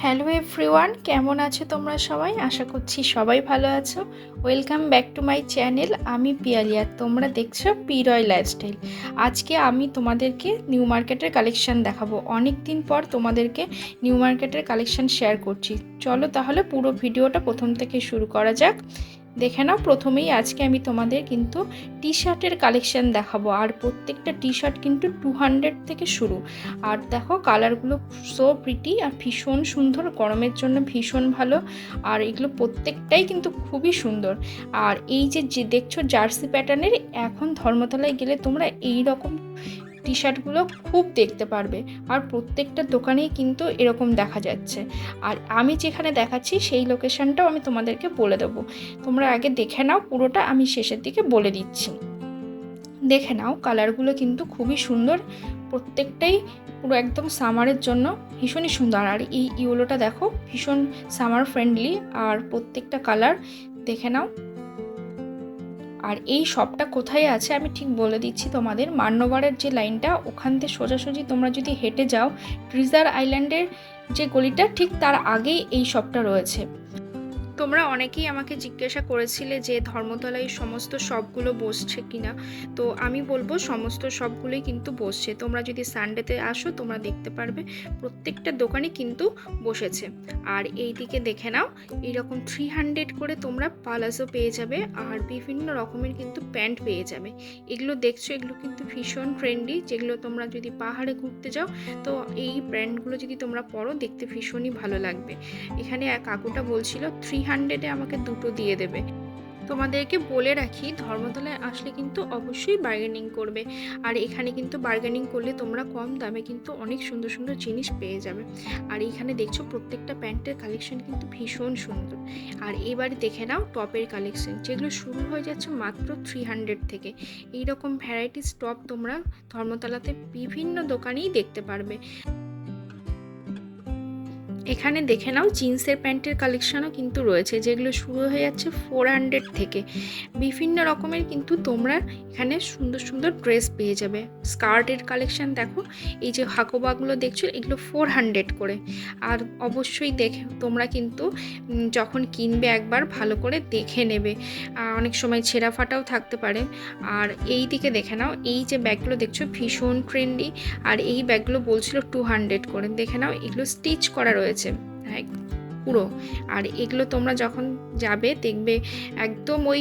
Hello everyone, কেমন আছো তোমরা সবাই? আশা করছি সবাই ভালো আছো। Welcome back to my channel. আমি পিয়ালি আর তোমরা দেখছো পি রয় লাইফস্টাইল। আজকে আমি তোমাদেরকে নিউ মার্কেটের কালেকশান দেখাবো। অনেক দিন পর তোমাদেরকে নিউ মার্কেটের কালেকশান শেয়ার করছি। চলো তাহলে পুরো ভিডিওটা প্রথম থেকে শুরু করা যাক। দেখে নাও, প্রথমেই আজকে আমি তোমাদের কিন্তু টি শার্টের কালেকশান দেখাবো। আর প্রত্যেকটা টি শার্ট কিন্তু 200 থেকে শুরু। আর দেখো কালারগুলো সো প্রিটি আর ভীষণ সুন্দর, গরমের জন্য ভীষণ ভালো। আর এগুলো প্রত্যেকটাই কিন্তু খুবই সুন্দর। আর এই যে দেখছো জার্সি প্যাটার্নের, এখন ধর্মতলায় গেলে তোমরা এই রকম টি শার্টগুলো খুব দেখতে পারবে। আর প্রত্যেকটা দোকানেই কিন্তু এরকম দেখা যাচ্ছে। আর আমি যেখানে দেখাচ্ছি সেই লোকেশনটাও আমি তোমাদেরকে বলে দেবো। তোমরা আগে দেখে নাও পুরোটা, আমি শেষের দিকে বলে দিচ্ছি। দেখে নাও কালারগুলো কিন্তু খুবই সুন্দর, প্রত্যেকটাই পুরো একদম সামারের জন্য ভীষণই সুন্দর। আর এই ইয়েলোটা দেখো ভীষণ সামার ফ্রেন্ডলি, আর প্রত্যেকটা কালার দেখে নাও। আর এই শপটা কোথায় আছে আমি ঠিক বলে দিচ্ছি তোমাদের। মান্যবরের যে লাইনটা, ওখান থেকে সোজাসুজি তোমরা যদি হেঁটে যাও, ট্রিজার আইল্যান্ডের যে গলিটা ঠিক তার আগেই এই শপটা রয়েছে। তোমরা অনেকেই আমাকে জিজ্ঞাসা করেছিলে যে ধর্মতলায় সমস্ত শপগুলো বসছে কিনা। তো আমি বলবো সমস্ত শপগুলোই কিন্তু বসছে। তোমরা যদি সানডেতে আসো তোমরা দেখতে পারবে প্রত্যেকটা দোকানে কিন্তু বসেছে। আর এই দিকে দেখে নাও, এইরকম 300 করে তোমরা পালাজো পেয়ে যাবে। আর বিভিন্ন রকমের কিন্তু প্যান্ট পেয়ে যাবে। এগুলো দেখছো, এগুলো কিন্তু ভীষণ ট্রেন্ডি। যেগুলো তোমরা যদি পাহাড়ে ঘুরতে যাও তো এই ব্র্যান্ডগুলো যদি তোমরা পরো, দেখতে ভীষণই ভালো লাগবে। এখানে এক কাকুটা বলছিল 300-এ আমাকে দুটো দিয়ে দেবে। তোমাদেরকে বলে রাখি, ধর্মতলায় আসলে কিন্তু অবশ্যই বার্গেনিং করবে। আর এখানে কিন্তু বার্গেনিং করলে তোমরা কম দামে কিন্তু অনেক সুন্দর সুন্দর জিনিস পেয়ে যাবে। আর এইখানে দেখছো প্রত্যেকটা প্যান্টের কালেকশন কিন্তু ভীষণ সুন্দর। আর এবারে দেখে নাও টপের কালেকশন, যেগুলো শুরু হয়ে যাচ্ছে মাত্র 300 থেকে। এইরকম ভ্যারাইটিস টপ তোমরা ধর্মতলাতে বিভিন্ন দোকানেই দেখতে পারবে। এখানে দেখে নাও জিন্সের প্যান্টের কালেকশনও কিন্তু রয়েছে, যেগুলো শুরু হয়ে যাচ্ছে 400 থেকে। বিভিন্ন রকমের কিন্তু তোমরা এখানে সুন্দর সুন্দর ড্রেস পেয়ে যাবে। স্কার্টের কালেকশন দেখো, এই যে হাকোবাগুলো দেখছো এগুলো 400 করে। আর অবশ্যই দেখে তোমরা কিন্তু যখন কিনবে একবার ভালো করে দেখে নেবে, অনেক সময় ছেঁড়া ফাটাও থাকতে পারে। আর এই দিকে দেখে নাও, এই যে ব্যাগগুলো দেখছো ভীষণ ট্রেন্ডি। আর এই ব্যাগগুলো বলছিল 200 করে। দেখে নাও এগুলো স্টিচ করা রয়েছে হ্যাঁ পুরো। আর এগুলো তোমরা যখন যাবে দেখবে একদম ওই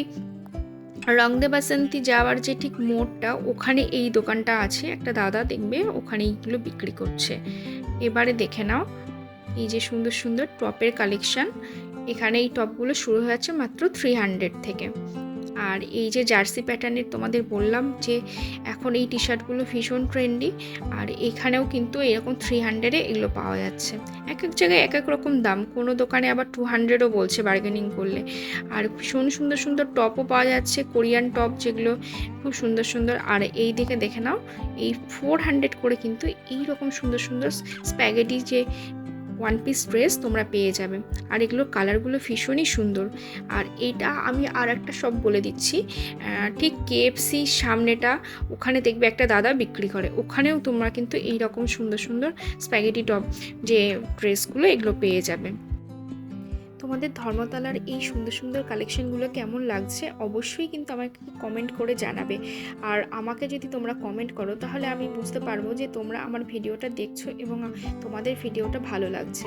রংদে বাসন্তী যাওয়ার যে ঠিক মোড়টা, ওখানে এই দোকানটা আছে। একটা দাদা দেখবে ওখানে এইগুলো বিক্রি করছে। এবারে দেখে নাও এই যে সুন্দর সুন্দর টপের কালেকশন। এখানে এই টপগুলো শুরু হয়ে যাচ্ছে মাত্র 300 থেকে। আর এই যে জার্সি প্যাটার্নের তোমাদের বললাম যে এখন এই টি শার্টগুলো ভীষণ ট্রেন্ডি। আর এখানেও কিন্তু এরকম 300-এ এগুলো পাওয়া যাচ্ছে। এক এক জায়গায় এক এক রকম দাম, কোনো দোকানে আবার 200-ও বলছে বার্গেনিং করলে। আর ভীষণ সুন্দর সুন্দর টপও পাওয়া যাচ্ছে, কোরিয়ান টপ, যেগুলো খুব সুন্দর সুন্দর। আর এই দিকে দেখে নাও এই 400 করে কিন্তু এইরকম সুন্দর সুন্দর স্প্যাগেটি যে ওয়ান পিস ড্রেস তোমরা পেয়ে যাবে। আর এগুলোর কালারগুলো ভীষণই সুন্দর। আর এইটা আমি আর একটা সব বলে দিচ্ছি, ঠিক KFC সামনেটা, ওখানে দেখবে একটা দাদা বিক্রি করে, ওখানেও তোমরা কিন্তু এই রকম সুন্দর সুন্দর স্প্যাগেটি টপ যে ড্রেসগুলো এগুলো পেয়ে যাবে। তোমাদের ধর্মতলার এই সুন্দর সুন্দর কালেকশনগুলো কেমন লাগছে অবশ্যই কিন্তু আমাকে কমেন্ট করে জানাবে। আর আমাকে যদি তোমরা কমেন্ট করো তাহলে আমি বুঝতে পারবো যে তোমরা আমার ভিডিওটা দেখছো এবং তোমাদের ভিডিওটা ভালো লাগছে।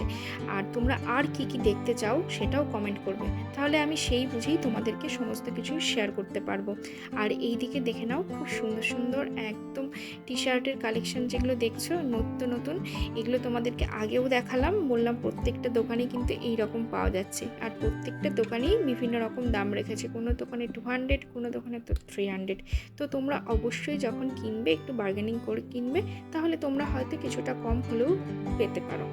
আর তোমরা আর কি কি দেখতে চাও সেটাও কমেন্ট করবে, তাহলে আমি সেই বুঝেই তোমাদেরকে সমস্ত কিছু শেয়ার করতে পারবো। আর এই দিকে দেখে নাও খুব সুন্দর সুন্দর একদম টি শার্টের কালেকশন, যেগুলো দেখছো নতুন নতুন। এগুলো তোমাদেরকে আগেও দেখালাম, বললাম প্রত্যেকটা দোকানে কিন্তু এই রকম পাওয়া যাচ্ছে। আর প্রত্যেকটা দোকানেই বিভিন্ন রকম দাম রেখেছে, কোনো দোকানে 200, কোনো দোকানে তো 300। তো তোমরা অবশ্যই যখন কিনবে একটু বার্গেনিং করে কিনবে, তাহলে তোমরা হয়তো কিছুটা কম হলেও পেতে পারো।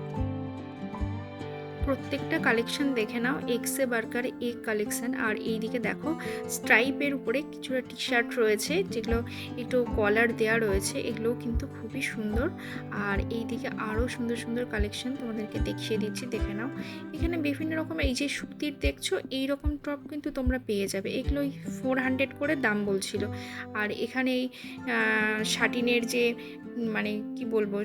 প্রত্যেকটা কালেকশন দেখে নাও। এক্সে বার্কার এক কালেকশন। আর এইদিকে দেখো স্ট্রাইপের উপরে কিছুটা টি শার্ট রয়েছে, যেগুলো একটু কলার দেওয়া রয়েছে, এগুলোও কিন্তু খুবই সুন্দর। আর এইদিকে আরও সুন্দর সুন্দর কালেকশন তোমাদেরকে দেখিয়ে দিচ্ছি, দেখে নাও। এখানে বিভিন্ন রকমের এই যে সুতির দেখছো, এই রকম টপ কিন্তু তোমরা পেয়ে যাবে। এগুলো 400 করে দাম বলছিল। আর এখানে এই শাটিনের যে মানে কি বলবো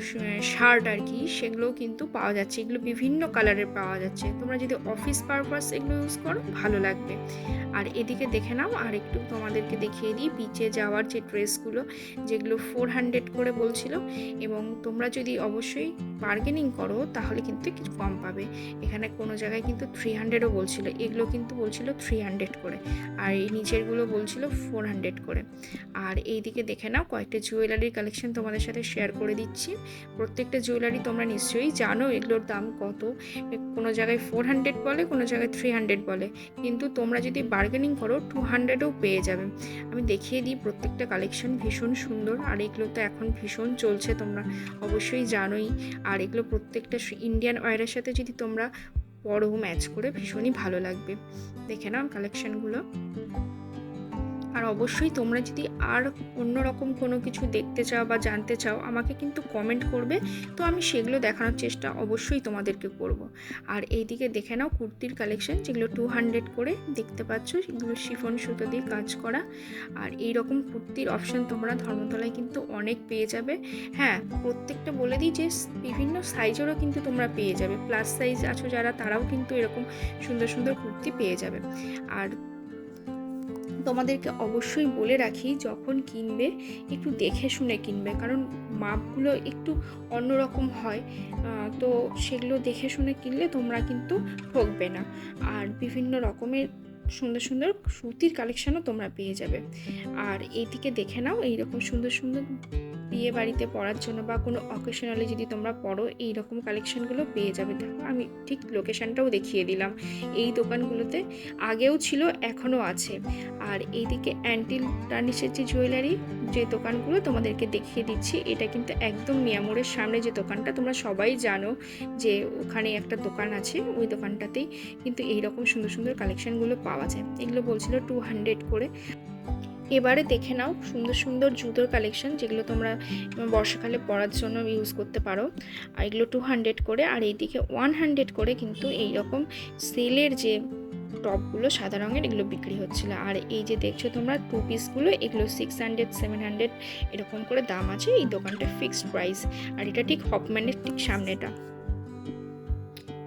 শার্ট আর কি, সেগুলোও কিন্তু পাওয়া যাচ্ছে। এগুলো বিভিন্ন কালারের পাওয়া যাচ্ছে। তোমরা যদি অফিস পারপাস এগুলো ইউজ করো ভালো লাগবে। আর এদিকে দেখে নাও, আর একটু তোমাদেরকে দেখিয়ে দিই বিচে যাওয়ার যে ড্রেসগুলো, যেগুলো 400 করে বলছিল। এবং তোমরা যদি অবশ্যই বার্গেনিং করো তাহলে কিন্তু কিছু কম পাবে। এখানে কোনো জায়গায় কিন্তু 300ও বলছিল, এগুলো কিন্তু বলছিল 300 করে। আর এই নিচেরগুলো বলছিল 400 করে। আর এইদিকে দেখে নাও কয়েকটা জুয়েলারির কালেকশন তোমাদের সাথে শেয়ার করে দিচ্ছি। প্রত্যেকটা জুয়েলারি তোমরা নিশ্চয়ই জানো এগুলোর দাম কত। কোনো জায়গায় 400 বলে, কোনো জায়গায় 300 বলে, কিন্তু তোমরা যদি বার্গেনিং করো 200ও পেয়ে যাবে। আমি দেখিয়ে দিই প্রত্যেকটা কালেকশন, ভীষণ সুন্দর। আর এগুলো তো এখন ভীষণ চলছে, তোমরা অবশ্যই জানোই। আর এগুলো প্রত্যেকটা ইন্ডিয়ান ওয়্যারের সাথে যদি তোমরা পরো ম্যাচ করে ভীষণই ভালো লাগবে। দেখে নাও কালেকশনগুলো। আর অবশ্যই তোমরা যদি আর অন্যরকম কোনো কিছু দেখতে চাও বা জানতে চাও আমাকে কিন্তু কমেন্ট করবে, তো আমি সেগুলো দেখানোর চেষ্টা অবশ্যই তোমাদেরকে করব। আর এইদিকে দেখে নাও কুর্তির কালেকশন, যেগুলো 200 করে দেখতে পাচ্ছ, এগুলো শিফন সুতো দিয়ে কাজ করা। আর এই রকম কুর্তির অপশান তোমরা ধর্মতলায় কিন্তু অনেক পেয়ে যাবে। হ্যাঁ, প্রত্যেকটা বলে দিই যে বিভিন্ন সাইজেরও কিন্তু তোমরা পেয়ে যাবে। প্লাস সাইজ আছো যারা, তারাও কিন্তু এরকম সুন্দর সুন্দর কুর্তি পেয়ে যাবে। আর তোমাদেরকে অবশ্যই বলে রাখি, যখন কিনবে একটু দেখে শুনে কিনবে, কারণ মাপগুলো একটু অন্যরকম হয়। তো সেগুলো দেখে শুনে কিনলে তোমরা কিন্তু ঠকবে না। আর বিভিন্ন রকমের সুন্দর সুন্দর সুতির কালেকশানও তোমরা পেয়ে যাবে। আর এইদিকে দেখে নাও, এইরকম সুন্দর সুন্দর বিয়ে বাড়িতে পরার জন্য বা কোনো অকেশনালি যদি তোমরা পরো, এই রকম কালেকশানগুলো পেয়ে যাবে। দেখো আমি ঠিক লোকেশানটাও দেখিয়ে দিলাম। এই দোকানগুলোতে আগেও ছিল, এখনও আছে। আর এইদিকে অ্যান্টিল টার্নিশের যে জুয়েলারি যে দোকানগুলো তোমাদেরকে দেখিয়ে দিচ্ছি, এটা কিন্তু একদম মিয়ামোড়ের সামনে যে দোকানটা, তোমরা সবাই জানো যে ওখানে একটা দোকান আছে, ওই দোকানটাতেই কিন্তু এইরকম সুন্দর সুন্দর কালেকশানগুলো পাওয়া যায়। এগুলো বলছিল 200 করে। এবারে দেখে নাও সুন্দর সুন্দর জুতোর কালেকশন, যেগুলো তোমরা বর্ষাকালে পরার জন্য ইউজ করতে পারো। আর এগুলো 200 করে। আর এইদিকে 100 করে কিন্তু এইরকম সেলের যে টপগুলো সাদা রঙের, এগুলো বিক্রি হচ্ছিল। আর এই যে দেখছো তোমরা 2 পিসগুলো, এগুলো 600 700 এরকম করে দাম আছে। এই দোকানটা ফিক্সড প্রাইস। আর এটা ঠিক হপম্যানের ঠিক সামনেটা,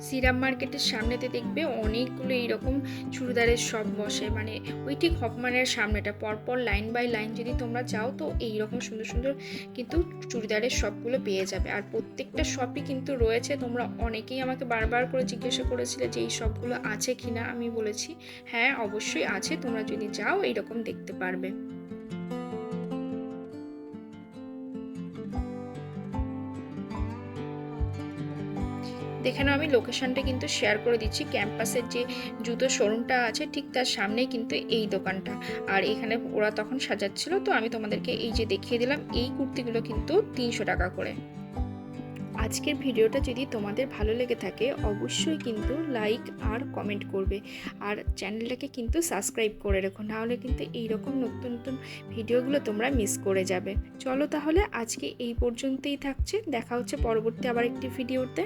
সিরাম মার্কেটের সামনেতে দেখবে অনেকগুলো এইরকম চুড়িদারের শপ বসে, মানে ওই ঠিক হপম্যানের সামনেটা পরপর লাইন বাই লাইন যদি তোমরা যাও, তো এইরকম সুন্দর সুন্দর কিন্তু চুড়িদারের শপগুলো পেয়ে যাবে। আর প্রত্যেকটা শপই কিন্তু রয়েছে। তোমরা অনেকেই আমাকে বারবার করে জিজ্ঞাসা করেছিলে যে এই শপগুলো আছে কিনা। আমি বলেছি হ্যাঁ অবশ্যই আছে, তোমরা যদি যাও এইরকম দেখতে পারবে। দেখে নাও, আমি লোকেশনটা কিন্তু শেয়ার করে দিচ্ছি। ক্যাম্পাসের যে জুতো শোরুমটা আছে ঠিক তার সামনেই কিন্তু এই দোকানটা। আর এখানে ওরা তখন সাজাচ্ছিল, তো আমি তোমাদেরকে এই যে দেখিয়ে দিলাম। এই কুর্তিগুলো কিন্তু 300 টাকা করে। আজকের ভিডিওটা যদি তোমাদের ভালো লেগে থাকে অবশ্যই কিন্তু লাইক আর কমেন্ট করবে। আর চ্যানেলটাকে কিন্তু সাবস্ক্রাইব করে রেখো, নাহলে কিন্তু এইরকম নতুন নতুন ভিডিওগুলো তোমরা মিস করে যাবে। চলো তাহলে আজকে এই পর্যন্তই থাকছে, দেখা হচ্ছে পরবর্তী আবার একটি ভিডিওতে।